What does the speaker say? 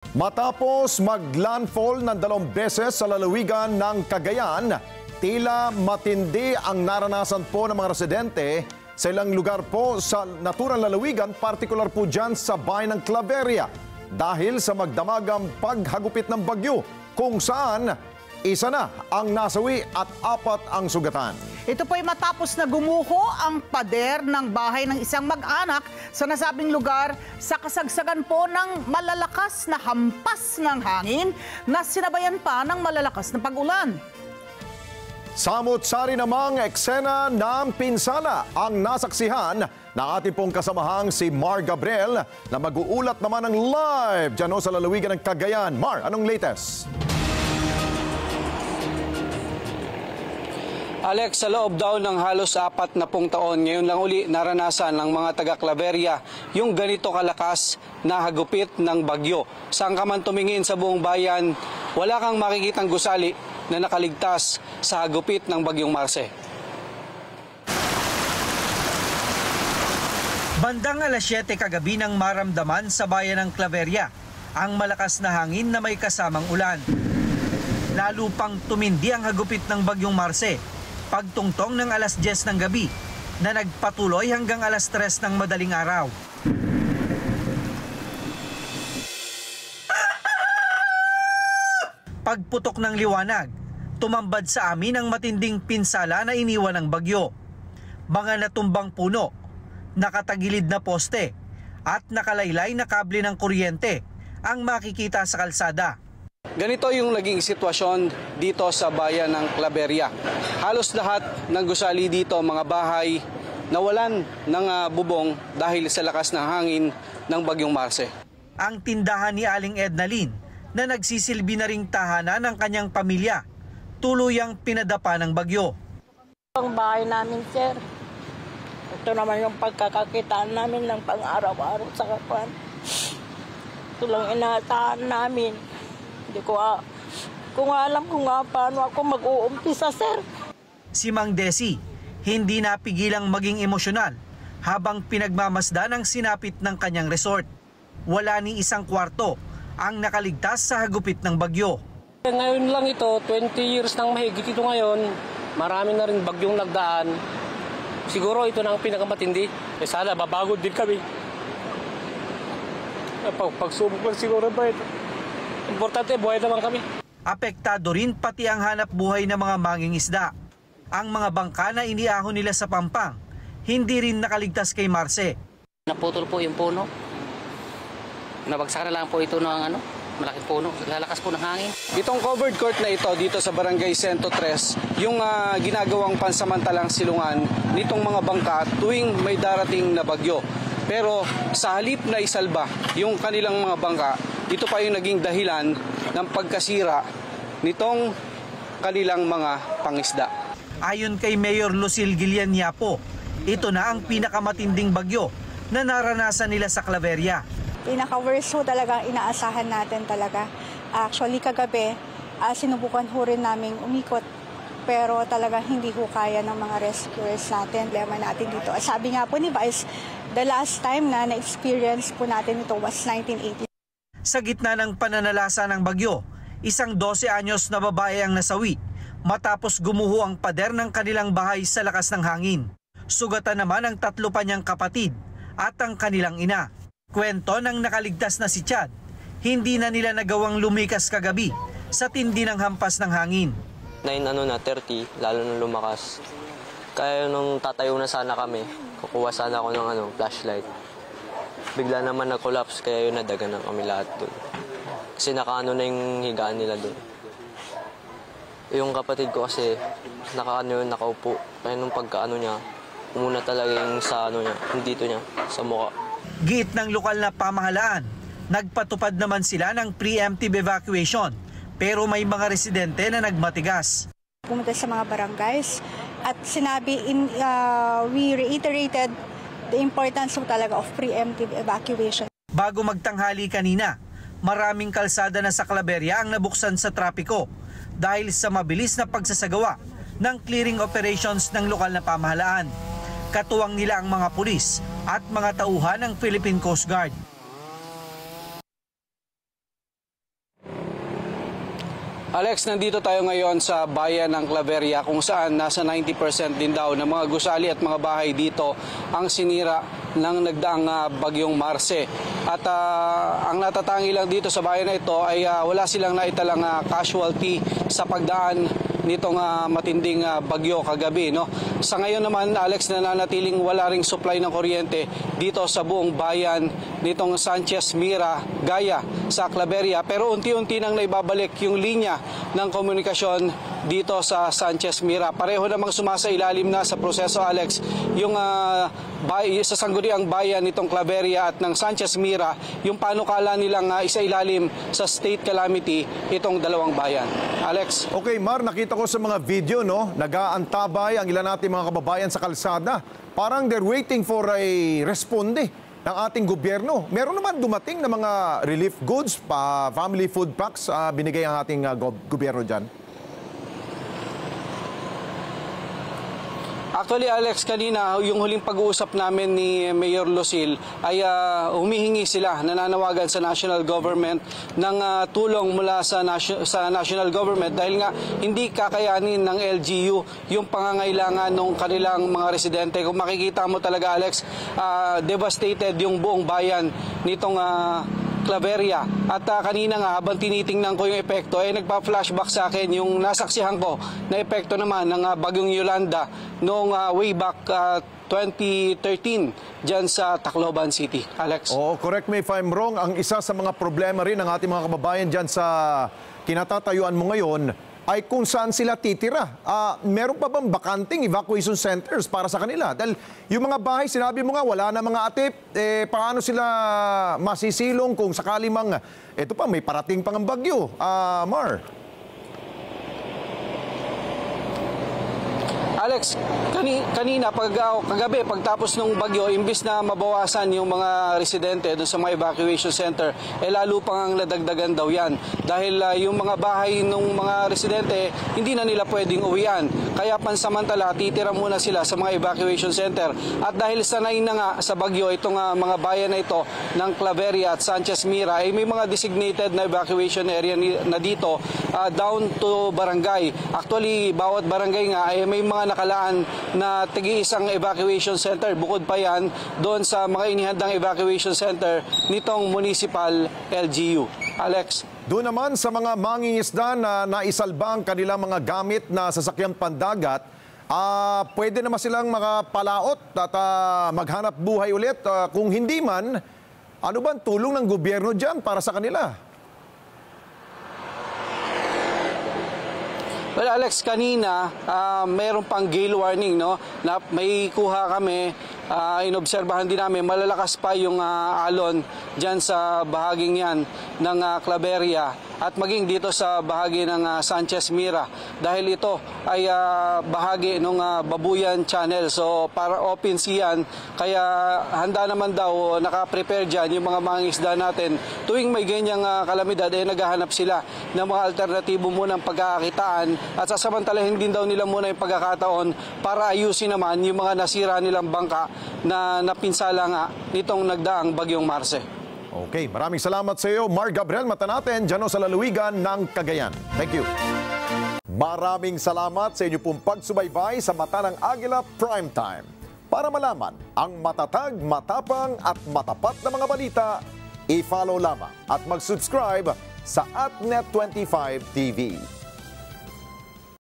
Matapos mag-landfall ng 2 beses sa lalawigan ng Cagayan, tila matindi ang naranasan po ng mga residente sa ilang lugar po sa naturang lalawigan, partikular po dyan sa bayan ng Claveria, dahil sa magdamagang paghagupit ng bagyo, kung saan isa na ang nasawi at 4 ang sugatan. Ito po ay matapos na gumuho ang pader ng bahay ng isang mag-anak sa nasabing lugar sa kasagsagan po ng malalakas na hampas ng hangin na sinabayan pa ng malalakas na pag-ulan. Samut-sari namang eksena ng pinsala ang nasaksihan ng ating pong kasamahang si Mar Gabriel na mag-uulat naman ng live dyan sa lalawigan ng Cagayan. Mar, anong latest? Alex, sa loob daw ng halos 40 taon, ngayon lang uli naranasan ng mga taga-Claveria yung ganito kalakas na hagupit ng bagyo. Saan ka man tumingin sa buong bayan, wala kang makikitang gusali na nakaligtas sa hagupit ng bagyong Marce. Bandang alas 7 kagabi nang maramdaman sa bayan ng Claveria ang malakas na hangin na may kasamang ulan. Lalo pang tumindi ang hagupit ng bagyong Marce pagtungtong ng alas 10 ng gabi na nagpatuloy hanggang alas 3 ng madaling araw. Pagputok ng liwanag, tumambad sa amin ang matinding pinsala na iniwan ng bagyo. Mga natumbang puno, nakatagilid na poste at nakalaylay na kable ng kuryente ang makikita sa kalsada. Ganito yung naging sitwasyon dito sa bayan ng Claveria. Halos lahat ng gusali dito, mga bahay, nawalan ng bubong dahil sa lakas ng hangin ng bagyong Marce. Ang tindahan ni Aling Ednalyn na nagsisilbi na ring tahanan ng kanyang pamilya, tuluyang pinadapa ng bagyo. Ang bahay namin, sir. Ito naman yung pagkakakitaan namin ng pang-araw-araw sa kapan. Ito lang inaasahan namin. Hindi ko alam kung paano ako mag-uumpisa, sir. Si Mang Desi, hindi napigilang maging emosyonal habang pinagmamasdan ang sinapit ng kanyang resort. Wala ni isang kwarto ang nakaligtas sa hagupit ng bagyo. Ngayon lang ito, 20 years nang mahigit ito ngayon, marami na rin bagyong nagdaan. Siguro ito na ang pinakamatindi. Sana babagod din kami. Pagsubok lang siguro ba ito? Importante, buhay naman kami. Apektado rin pati ang hanap buhay ng mga mangingisda. Ang mga bangka na iniahon nila sa Pampang, hindi rin nakaligtas kay Marce. Naputol po yung puno. Nabagsak na lang po ito ng malaking puno. Lalakas po ng hangin. Itong covered court na ito dito sa Barangay 103, yung ginagawang pansamantalang silungan nitong mga bangka tuwing may darating na bagyo. Pero sa halip na isalba yung kanilang mga bangka, ito pa yung naging dahilan ng pagkasira nitong kanilang mga pangisda. Ayon kay Mayor Lucille Gilian Yapo, ito na ang pinakamatinding bagyo na naranasan nila sa Claveria. Pinaka-worst ho talaga inaasahan natin talaga. Actually kagabi, sinubukan ho rin namin umikot pero talaga hindi ho kaya ng mga rescuers natin. Problema natin dito. Sabi nga po ni Vice, the last time na na-experience po natin ito was 1980. Sa gitna ng pananalasa ng bagyo, isang 12 anyos na babae ang nasawi matapos gumuho ang pader ng kanilang bahay sa lakas ng hangin. Sugatan naman ang 3 pa niyang kapatid at ang kanilang ina. Kwento ng nakaligtas na si Chad, hindi na nila nagawang lumikas kagabi sa tindi ng hampas ng hangin. 9:30, lalo nung lumakas. Kaya nung tatayo na sana kami, kukuha sana ako ng flashlight. Bigla naman na-collapse, kaya yun nadagan na kami lahat doon. Kasi nakaano na yung higaan nila doon. Yung kapatid ko kasi nakaupo. Kaya nung pagkaano niya, umuna talaga yung sa niya, dito niya, sa mukha. Giit ng lokal na pamahalaan, nagpatupad naman sila ng preemptive evacuation. Pero may mga residente na nagmatigas. Pumunta sa mga barangays at sinabi, we reiterated the importance of talaga of preemptive evacuation. Bago magtanghali kanina, maraming kalsada na sa Claveria ang nabuksan sa trapiko dahil sa mabilis na pagsasagawa ng clearing operations ng lokal na pamahalaan. Katuwang nila ang mga pulis at mga tauhan ng Philippine Coast Guard. Alex, nandito tayo ngayon sa bayan ng Claveria kung saan nasa 90% din daw ng mga gusali at mga bahay dito ang sinira ng nagdaang bagyong Marce. At ang natatangi lang dito sa bayan na ito ay wala silang naitalang casualty sa pagdaan nitong matinding bagyo kagabi. No? Sa ngayon naman, Alex, nananatiling wala ring supply ng kuryente dito sa buong bayan nitong Sanchez Mira, Gaya sa Claveria. Pero unti-unti nang naibabalik yung linya ng komunikasyon dito sa Sanchez Mira. Pareho namang sumasailalim na sa proseso, Alex, yung sa sangguniang bayan nitong Claveria at ng Sanchez Mira, yung panukala nilang isailalim sa state calamity itong dalawang bayan. Alex. Okay, Mar, nakita ko sa mga video, no, nag-aantabay ang ilan natin mga kababayan sa kalsada. Parang they're waiting for a responde ng ating gobyerno. Meron naman dumating na mga relief goods, family food packs, binigay ang ating gobyerno dyan. Actually, Alex, kanina yung huling pag-uusap namin ni Mayor Lucil ay humihingi sila, nananawagan sa national government ng tulong mula sa national government dahil nga hindi kakayanin ng LGU yung pangangailangan ng kanilang mga residente. Kung makikita mo talaga, Alex, devastated yung buong bayan nitong Claveria. At kanina nga habang tinitingnan ko yung epekto ay nagpa-flashback sa akin yung nasaksihan ko na epekto naman ng bagyong Yolanda noong way back 2013 dyan sa Tacloban City. Alex? Oh, correct me if I'm wrong. Ang isa sa mga problema rin ng ating mga kababayan dyan sa kinatatayuan mo ngayon ay kung saan sila titira. Meron pa bang bakanting evacuation centers para sa kanila? Dahil yung mga bahay, sinabi mo nga, wala na mga atip. Paano sila masisilong kung sakali mang, eto pa, may parating pang bagyo? Mar? Alex, kanina kagabi pagtapos ng bagyo, imbis na mabawasan yung mga residente doon sa mga evacuation center, lalo pang ang nadagdagan daw yan. Dahil yung mga bahay ng mga residente, hindi na nila pwedeng uwian. Kaya pansamantala, titira muna sila sa mga evacuation center. At dahil sanay na nga sa bagyo, itong mga bayan na ito ng Claveria at Sanchez Mira, ay may mga designated na evacuation area na dito down to barangay. Actually, bawat barangay nga ay may mga nakalaan na tigi-isang evacuation center. Bukod pa yan doon sa mga inihandang evacuation center nitong municipal LGU. Alex? Doon naman sa mga mangingisda na naisalba ang kanilang mga gamit na sasakyang pandagat, pwede naman silang makapalaot at maghanap buhay ulit. Kung hindi man, ano ba ang tulong ng gobyerno dyan para sa kanila? Well, Alex, kanina mayroon pang gale warning, no? Na may kuha kami, inobserbahan din namin, malalakas pa yung alon dyan sa bahaging yan ng Claveria at maging dito sa bahagi ng Sanchez Mira dahil ito ay bahagi ng Babuyan Channel. So para open sea yan, kaya handa naman daw, naka-prepare dyan yung mga mangingisda natin. Tuwing may ganyang kalamidad, naghahanap sila ng mga alternatibo muna ng pagkakakitaan at sasamantalahin din daw nila muna yung pagkakataon para ayusin naman yung mga nasira nilang bangka na napinsala nga nitong nagdaang bagyong Marce. Okay, maraming salamat sa iyo, Mar Gabriel Mata natin, dyan sa lalawigan ng Cagayan. Thank you. Maraming salamat sa inyo pong pagsubaybay sa Mata ng Agila Primetime. Para malaman ang matatag, matapang at matapat na mga balita, i-follow lamang at mag-subscribe sa @Net25 TV.